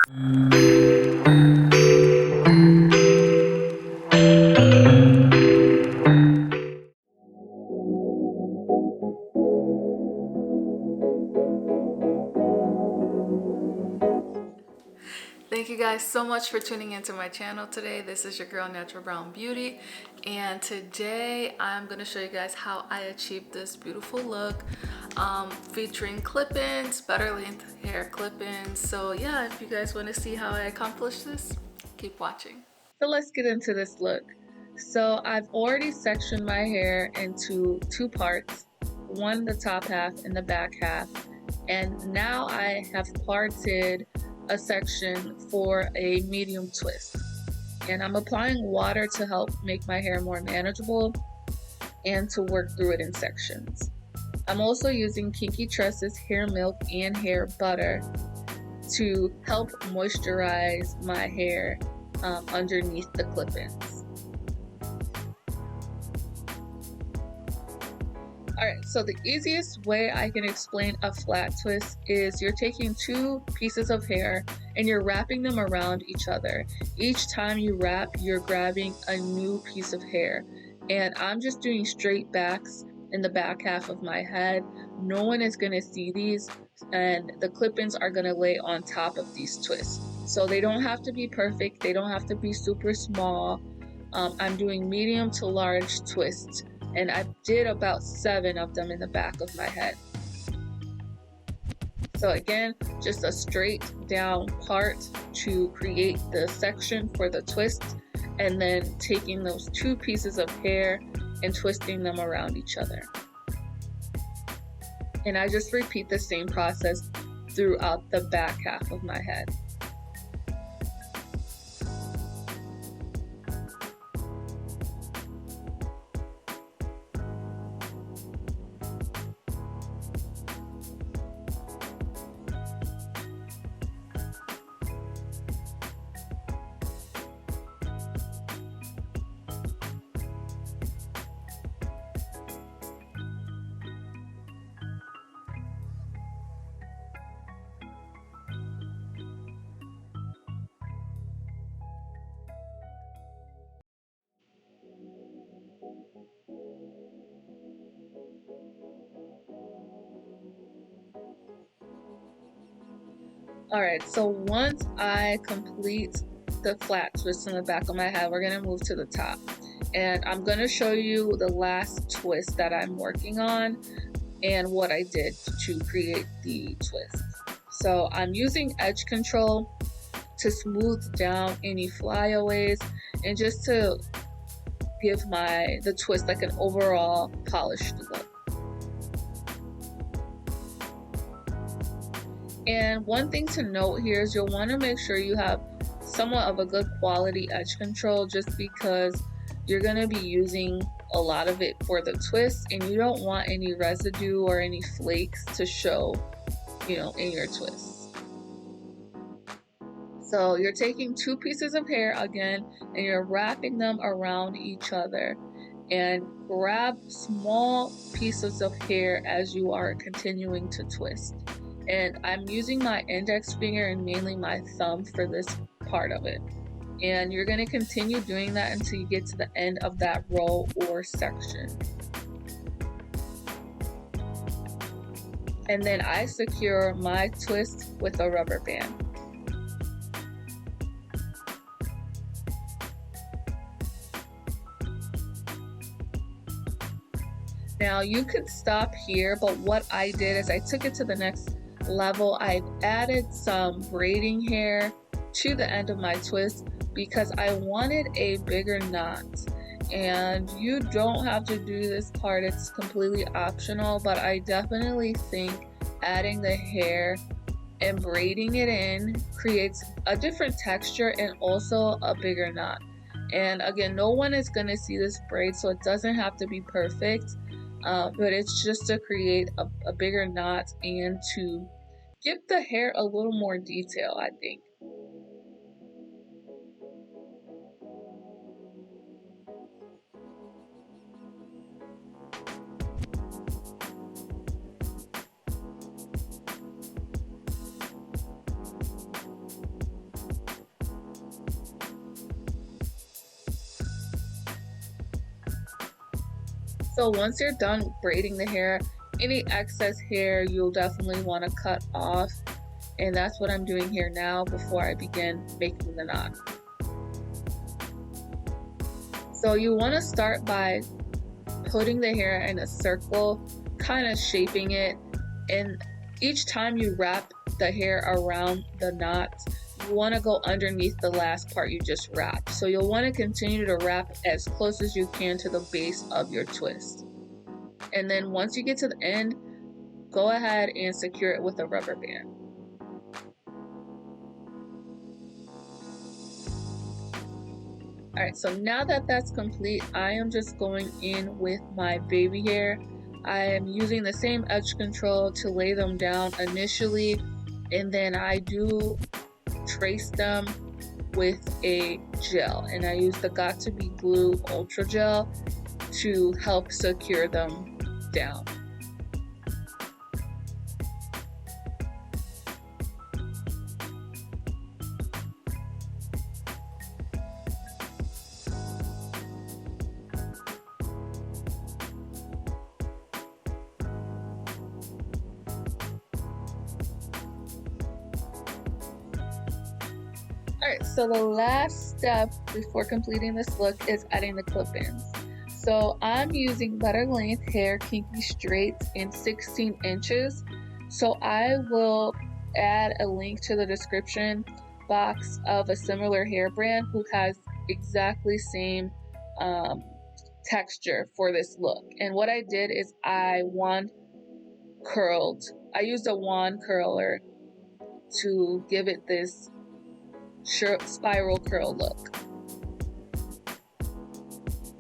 Thank you guys so much for tuning into my channel today. This is your girl Natural Brown Beauty, and today I'm going to show you guys how I achieved this beautiful look featuring clip-ins, better length hair clip-ins. So yeah, if you guys want to see how I accomplished this, keep watching. So let's get into this look. So I've already sectioned my hair into two parts, one the top half and the back half, and now I have parted a section for a medium twist, and I'm applying water to help make my hair more manageable and to work through it in sections. I'm also using Kinky Tresses hair milk and hair butter to help moisturize my hair underneath the clip-ins. Alright, so the easiest way I can explain a flat twist is you're taking two pieces of hair and you're wrapping them around each other. Each time you wrap, you're grabbing a new piece of hair. And I'm just doing straight backs in the back half of my head. No one is going to see these, and the clip-ins are going to lay on top of these twists. So they don't have to be perfect, they don't have to be super small. I'm doing medium to large twists, and I did about 7 of them in the back of my head. So again, just a straight down part to create the section for the twist, and then taking those two pieces of hair and twisting them around each other. And I just repeat the same process throughout the back half of my head. Alright, so once I complete the flat twist in the back of my head, we're going to move to the top. And I'm going to show you the last twist that I'm working on and what I did to create the twist. So I'm using edge control to smooth down any flyaways and just to give the twist like an overall polished look. And one thing to note here is you'll want to make sure you have somewhat of a good quality edge control, just because you're going to be using a lot of it for the twist, and you don't want any residue or any flakes to show, in your twists. So you're taking two pieces of hair again, and you're wrapping them around each other, and grab small pieces of hair as you are continuing to twist. And I'm using my index finger and mainly my thumb for this part of it. And you're going to continue doing that until you get to the end of that row or section. And then I secure my twist with a rubber band. Now you could stop here, but what I did is I took it to the next level. I've added some braiding hair to the end of my twist because I wanted a bigger knot. And you don't have to do this part, it's completely optional, but I definitely think adding the hair and braiding it in creates a different texture and also a bigger knot. And again, no one is going to see this braid, so it doesn't have to be perfect. But it's just to create a bigger knot and to give the hair a little more detail, I think. So once you're done braiding the hair, any excess hair you'll definitely want to cut off, and that's what I'm doing here now before I begin making the knot. So you want to start by putting the hair in a circle, kind of shaping it, and each time you wrap the hair around the knot, you want to go underneath the last part you just wrapped. So you'll want to continue to wrap as close as you can to the base of your twist. And then once you get to the end, go ahead and secure it with a rubber band. Alright, so now that that's complete, I am just going in with my baby hair. I am using the same edge control to lay them down initially, and then I do trace them with a gel, and I use the Got To Be Glue Ultra Gel to help secure them down. Alright, so the last step before completing this look is adding the clip-ins. So I'm using better length hair, Kinky straights in 16 inches. So I will add a link to the description box of a similar hair brand who has exactly same texture for this look. And what I did is I used a wand curler to give it this spiral curl look.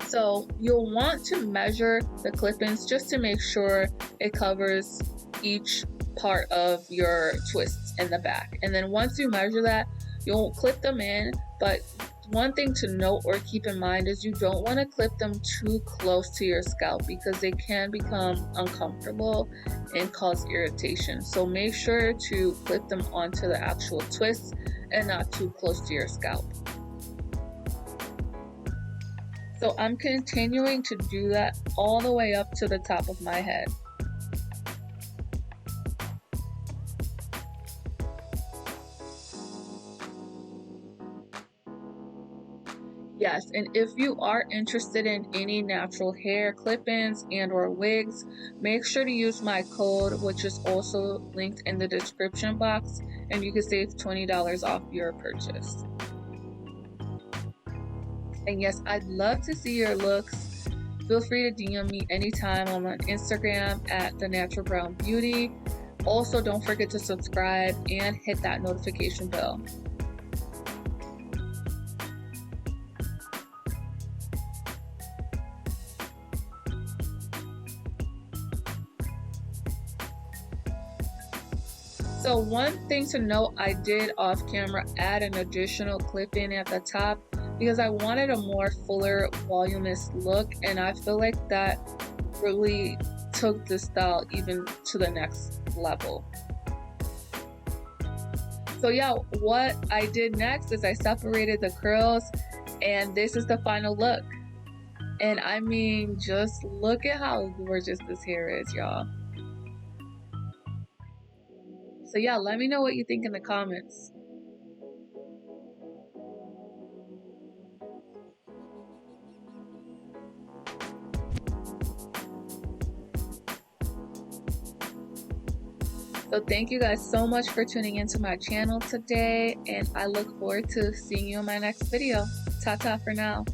So you'll want to measure the clip-ins just to make sure it covers each part of your twists in the back. And then once you measure that, you'll clip them in, but one thing to note or keep in mind is you don't want to clip them too close to your scalp because they can become uncomfortable and cause irritation. So make sure to clip them onto the actual twist and not too close to your scalp. So I'm continuing to do that all the way up to the top of my head. Yes, and if you are interested in any natural hair clip-ins and or wigs, make sure to use my code, which is also linked in the description box, and you can save $20 off your purchase. And yes, I'd love to see your looks. Feel free to DM me anytime. I'm on Instagram at The Natural Brown Beauty. Also, don't forget to subscribe and hit that notification bell. So one thing to note, I did off camera add an additional clip-in at the top because I wanted a more fuller, voluminous look, and I feel like that really took the style even to the next level. So yeah, what I did next is I separated the curls, and this is the final look. And I mean, just look at how gorgeous this hair is, y'all. So yeah, let me know what you think in the comments. So thank you guys so much for tuning into my channel today, and I look forward to seeing you in my next video. Ta-ta for now.